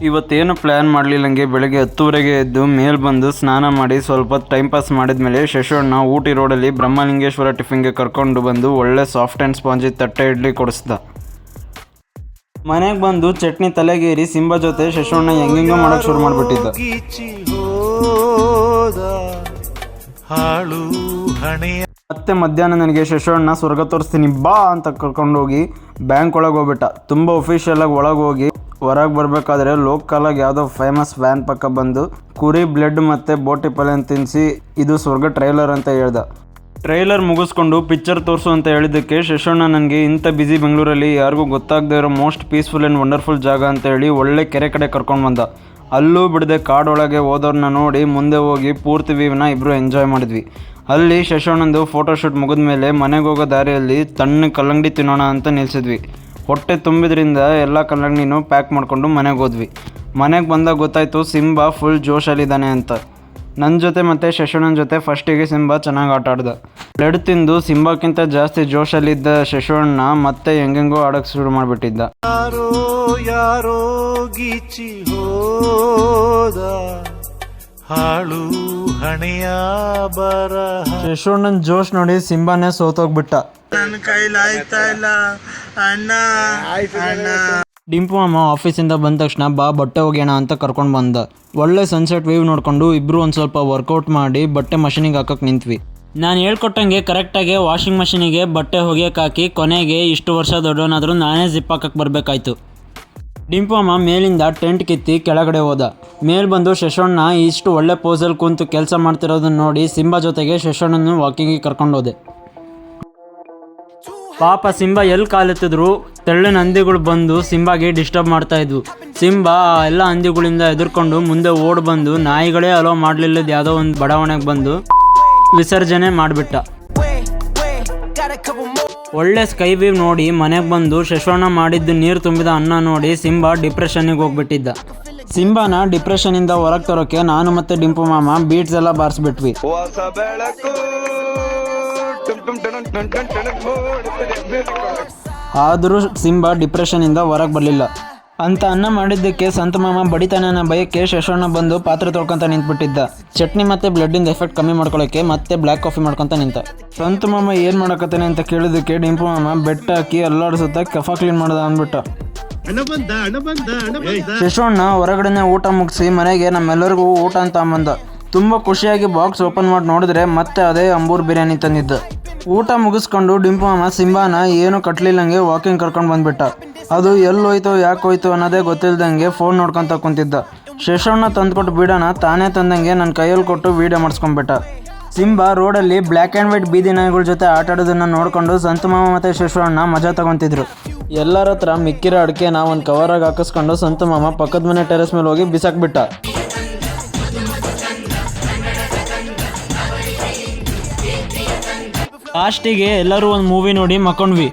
ಇವತ್ತೇನು ಪ್ಲ್ಯಾನ್ ಮಾಡಲಿಲ್ಲಂಗೆ ಬೆಳಗ್ಗೆ 10:30ಗೆ ಎದ್ದು ಮೇಲೆ ಬಂದು ಸ್ನಾನ ಮಾಡಿ ಸ್ವಲ್ಪ ಟೈಮ್ ಪಾಸ್ ಮಾಡಿದ್ಮೇಲೆ ಶಶೋಣ್ಣ ಊಟಿ ರೋಡಲ್ಲಿ ಬ್ರಹ್ಮಲಿಂಗೇಶ್ವರ ಟಿಫಿನ್ಗೆ ಕರ್ಕೊಂಡು ಬಂದು ಒಳ್ಳೆ ಸಾಫ್ಟ್ ಆ್ಯಂಡ್ ಸ್ಪಾಂಜಿ ತಟ್ಟೆ ಇಡ್ಲಿ ಕೊಡಿಸ್ದ. ಮನೆಗೆ ಬಂದು ಚಟ್ನಿ ತಲೆಗೇರಿ ಸಿಂಬಾ ಜೊತೆ ಶಶೋಣ್ಣ ಹೆಂಗೆಂಗೋ ಮಾಡೋಕ್ಕೆ ಶುರು ಮಾಡಿಬಿಟ್ಟಿದ್ದ. ಮತ್ತೆ ಮಧ್ಯಾಹ್ನ ನನಗೆ ಶಶೋಣ್ಣ ಸ್ವರ್ಗ ತೋರಿಸ್ತೀನಿ ಬಾ ಅಂತ ಕರ್ಕೊಂಡೋಗಿ ಬ್ಯಾಂಕ್ ಒಳಗೆ ಹೋಗ್ಬಿಟ್ಟ. ತುಂಬ ಒಫಿಷಿಯಲಾಗಿ ಒಳಗೆ ಹೋಗಿ ಹೊರಗೆ ಬರಬೇಕಾದ್ರೆ ಲೋಕಲಾಗಿ ಯಾವುದೋ ಫೇಮಸ್ ವ್ಯಾನ್ ಪಕ್ಕ ಬಂದು ಕುರಿ ಬ್ಲೆಡ್ ಮತ್ತು ಬೋಟಿ ಪಲ್ಯ ತಿನ್ನಿಸಿ ಇದು ಸ್ವರ್ಗ ಟ್ರೈಲರ್ ಅಂತ ಹೇಳ್ದ. ಟ್ರೈಲರ್ ಮುಗಿಸ್ಕೊಂಡು ಪಿಕ್ಚರ್ ತೋರಿಸು ಅಂತ ಹೇಳಿದ್ದಕ್ಕೆ ಶಶೋಣ್ಣ ನನಗೆ ಇಂಥ ಬ್ಯುಸಿ ಬೆಂಗಳೂರಲ್ಲಿ ಯಾರಿಗೂ ಗೊತ್ತಾಗದೇ ಇರೋ ಮೋಸ್ಟ್ ಪೀಸ್ಫುಲ್ ಆ್ಯಂಡ್ ವಂಡರ್ಫುಲ್ ಜಾಗ ಅಂತ ಹೇಳಿ ಒಳ್ಳೆ ಕೆರೆ ಕಡೆ ಕರ್ಕೊಂಡು ಬಂದ. ಅಲ್ಲೂ ಬಿಡದೆ ಕಾಡೊಳಗೆ ಹೋದವ್ರನ್ನ ನೋಡಿ ಮುಂದೆ ಹೋಗಿ ಪೂರ್ತಿ ವ್ಯೂನ ಇಬ್ಬರು ಎಂಜಾಯ್ ಮಾಡಿದ್ವಿ. ಅಲ್ಲಿ ಶಶೋಣ್ಣಂದು ಫೋಟೋಶೂಟ್ ಮುಗಿದ ಮೇಲೆ ಮನೆಗೆ ಹೋಗೋ ದಾರಿಯಲ್ಲಿ ತಣ್ಣ ಕಲ್ಲಂಗಡಿ ತಿನ್ನೋಣ ಅಂತ ನಿಲ್ಸಿದ್ವಿ. ಹೊಟ್ಟೆ ತುಂಬಿದ್ರಿಂದ ಎಲ್ಲ ಕಲ್ಲಂಗಡಿನೂ ಪ್ಯಾಕ್ ಮಾಡಿಕೊಂಡು ಮನೆಗೆ ಹೋದ್ವಿ. ಮನೆಗೆ ಬಂದಾಗ ಗೊತ್ತಾಯಿತು ಸಿಂಬಾ ಫುಲ್ ಜೋಶಲ್ಲಿದ್ದಾನೆ ಅಂತ. ನನ್ನ ಜೊತೆ ಮತ್ತು ಶಶೋಣ್ಣನ ಜೊತೆ ಫಸ್ಟಿಗೆ ಸಿಂಬಾ ಚೆನ್ನಾಗಿ ಆಟ ಆಡ್ದ. ಬ್ಲೆಡ್ ತಿಂದು ಸಿಂಬಾಕ್ಕಿಂತ ಜಾಸ್ತಿ ಜೋಶಲ್ಲಿದ್ದ ಶಶೋಣ್ಣ ಮತ್ತೆ ಹೆಂಗೆಂಗೋ ಆಡೋಕ್ಕೆ ಶುರು ಮಾಡಿಬಿಟ್ಟಿದ್ದ. ಯಾರೋ ಗೀಚಿ ಹೋದ ಹಾಳು ಹಣೆಯ ಬರ. ಶಶೋಣ್ಣನ ಜೋಶ್ ನೋಡಿ ಸಿಂಬಾನೇ ಸೋತೋಗ್ಬಿಟ್ಟ. ನನ್ನ ಕೈಲಾಯ್ತಾ ಇಲ್ಲ ಅಣ್ಣ. ಡಿಂಪು ಮಾಮ ಆಫೀಸಿಂದ ಬಂದ ತಕ್ಷಣ ಬಾ ಬಟ್ಟೆ ಒಗೆಯೋಣ ಅಂತ ಕರ್ಕೊಂಡು ಬಂದ. ಒಳ್ಳೆ ಸನ್ಸೆಟ್ ವ್ಯೂ ನೋಡಿಕೊಂಡು ಇಬ್ಬರು ಒಂದು ಸ್ವಲ್ಪ ವರ್ಕೌಟ್ ಮಾಡಿ ಬಟ್ಟೆ ಮಷೀನಿಗೆ ಹಾಕಕ್ಕೆ ನಿಂತ್ವಿ. ನಾನು ಹೇಳ್ಕೊಟ್ಟಂಗೆ ಕರೆಕ್ಟಾಗಿ ವಾಷಿಂಗ್ ಮಷೀನಿಗೆ ಬಟ್ಟೆ ಒಗೆಯಕ್ಕೆ ಹಾಕಿ ಕೊನೆಗೆ ಇಷ್ಟು ವರ್ಷ ದೊಡ್ಡವನಾದರೂ ನಾನೇ ಜಿಪ್ ಹಾಕಕ್ಕೆ ಬರಬೇಕಾಯ್ತು. ಡಿಂಪು ಮಾಮ ಮೇಲಿಂದ ಟೆಂಟ್ ಕಿತ್ತಿ ಕೆಳಗಡೆ ಹೋದ. ಮೇಲೆ ಬಂದು ಶಶೋಣ್ಣ ಇಷ್ಟು ಒಳ್ಳೆ ಪೋಸಲ್ಲಿ ಕೂತು ಕೆಲಸ ಮಾಡ್ತಿರೋದನ್ನ ನೋಡಿ ಸಿಂಬಾ ಜೊತೆಗೆ ಶಶೋಣ್ಣನ ವಾಕಿಂಗಿಗೆ ಕರ್ಕೊಂಡು ಹೋದೆ. ಪಾಪ ಸಿಂಬಾ ಎಲ್ಲಿ ಕಾಲೆತ್ತಿದ್ರು ತೆಳ್ಳನ ಹಂದಿಗಳು ಬಂದು ಸಿಂಬಾಗೆ ಡಿಸ್ಟರ್ಬ್ ಮಾಡ್ತಾ ಇದ್ವು. ಸಿಂಬಾ ಎಲ್ಲ ಹಂದಿಗಳಿಂದ ಎದುರ್ಕೊಂಡು ಮುಂದೆ ಓಡ್ ಬಂದು ನಾಯಿಗಳೇ ಅಲೋ ಮಾಡಲಿಲ್ಲದ ಯಾವುದೋ ಒಂದು ಬಡಾವಣೆಗೆ ಬಂದು ವಿಸರ್ಜನೆ ಮಾಡಿಬಿಟ್ಟ. ಒಳ್ಳೆ ಸ್ಕೈ ವ್ಯೂ ನೋಡಿ ಮನೆಗೆ ಬಂದು ಶಶೋಣ್ಣ ಮಾಡಿದ್ದು ನೀರು ತುಂಬಿದ ಅನ್ನ ನೋಡಿ ಸಿಂಬಾ ಡಿಪ್ರೆಷನ್ನಿಗೆ ಹೋಗ್ಬಿಟ್ಟಿದ್ದ. ಸಿಂಬಾನ ಡಿಪ್ರೆಷನಿಂದ ಹೊರಗೆ ತರೋಕೆ ನಾನು ಮತ್ತು ಡಿಂಪು ಮಾಮ ಬೀಟ್ಸ್ ಎಲ್ಲ ಬಾರಿಸ್ಬಿಟ್ವಿ. ಆದರೂ ಸಿಂಬಾ ಡಿಪ್ರೆಷನಿಂದ ಹೊರಗೆ ಬರಲಿಲ್ಲ. ಅಂತ ಅನ್ನ ಮಾಡಿದ್ದಕ್ಕೆ ಸಂತ ಮಾಮ ಬಡಿತಾನ ಭಯಕ್ಕೆ ಶಶೋಣ್ಣ ಬಂದು ಪಾತ್ರೆ ತೊಳ್ಕೊತ ನಿಂತ್ಬಿಟ್ಟಿದ್ದ. ಚಟ್ನಿ ಮತ್ತು ಬ್ಲಡ್ಡಿಂದ ಎಫೆಕ್ಟ್ ಕಮ್ಮಿ ಮಾಡ್ಕೊಳ್ಳೋಕ್ಕೆ ಮತ್ತೆ ಬ್ಲ್ಯಾಕ್ ಕಾಫಿ ಮಾಡ್ಕೊತ ನಿಂತ. ಸಂತ ಮಾಮ ಏನು ಮಾಡಕತ್ತಾನೆ ಅಂತ ಕೇಳಿದ್ದಕ್ಕೆ ಡಿಂಪು ಮಾಮ ಬೆಟ್ಟ ಹಾಕಿ ಅಲ್ಲಾಡಿಸುತ್ತಾ ಕಫ ಕ್ಲೀನ್ ಮಾಡ್ದ ಅಂದ್ಬಿಟ್ಟ. ಶಶೋಣ್ಣ ಹೊರಗಡೆನೆ ಊಟ ಮುಗಿಸಿ ಮನೆಗೆ ನಮ್ಮೆಲ್ಲರಿಗೂ ಊಟ ಅಂತ ಬಂದ. ತುಂಬ ಖುಷಿಯಾಗಿ ಬಾಕ್ಸ್ ಓಪನ್ ಮಾಡಿ ನೋಡಿದ್ರೆ ಮತ್ತೆ ಅದೇ ಅಂಬೂರ್ ಬಿರಿಯಾನಿ ತಂದಿದ್ದ. ಊಟ ಮುಗಿಸ್ಕೊಂಡು ಡಿಂಪು ಮಾಮ ಸಿಂಬಾನ ಏನು ಕಟ್ಲಿಲ್ಲಂಗೆ ವಾಕಿಂಗ್ ಕರ್ಕೊಂಡು ಬಂದ್ಬಿಟ್ಟ. ಅದು ಎಲ್ಲೋಯ್ತು ಯಾಕೆ ಹೋಯ್ತು ಅನ್ನೋದೇ ಗೊತ್ತಿಲ್ದಂಗೆ ಫೋನ್ ನೋಡ್ಕೊತ ಕುಂತಿದ್ದ. ಶಶೋಣ್ಣ ತಂದ್ಕೊಟ್ಟು ಬಿಡೋಣ ತಾನೇ ತಂದಂಗೆ ನನ್ನ ಕೈಯಲ್ಲಿ ಕೊಟ್ಟು ವೀಡಿಯೋ ಮಾಡಿಸ್ಕೊಂಡ್ಬಿಟ್ಟ. ಸಿಂಬಾ ರೋಡಲ್ಲಿ ಬ್ಲ್ಯಾಕ್ ಆ್ಯಂಡ್ ವೈಟ್ ಬೀದಿ ನಾಯಿಗಳ ಜೊತೆ ಆಟ ಆಡೋದನ್ನು ನೋಡಿಕೊಂಡು ಸಂತ ಮಾಮ ಮತ್ತು ಶಶೋಣ್ಣ ಮಜಾ ತಗೊತಿದ್ರು. ಎಲ್ಲರ ಹತ್ರ ಮಿಕ್ಕಿರೋ ಅಡಿಕೆನ ಒಂದು ಕವರಾಗಿ ಹಾಕಿಸ್ಕೊಂಡು ಸಂತ ಮಾಮ ಪಕ್ಕದ ಮನೆ ಟೆರೆಸ್ ಮೇಲೆ ಹೋಗಿ ಬಿಸಾಕ್ಬಿಟ್ಟ. ಲಾಸ್ಟಿಗೆ ಎಲ್ಲರೂ ಒಂದು ಮೂವಿ ನೋಡಿ ಮಕ್ಕೊಂಡ್ವಿ.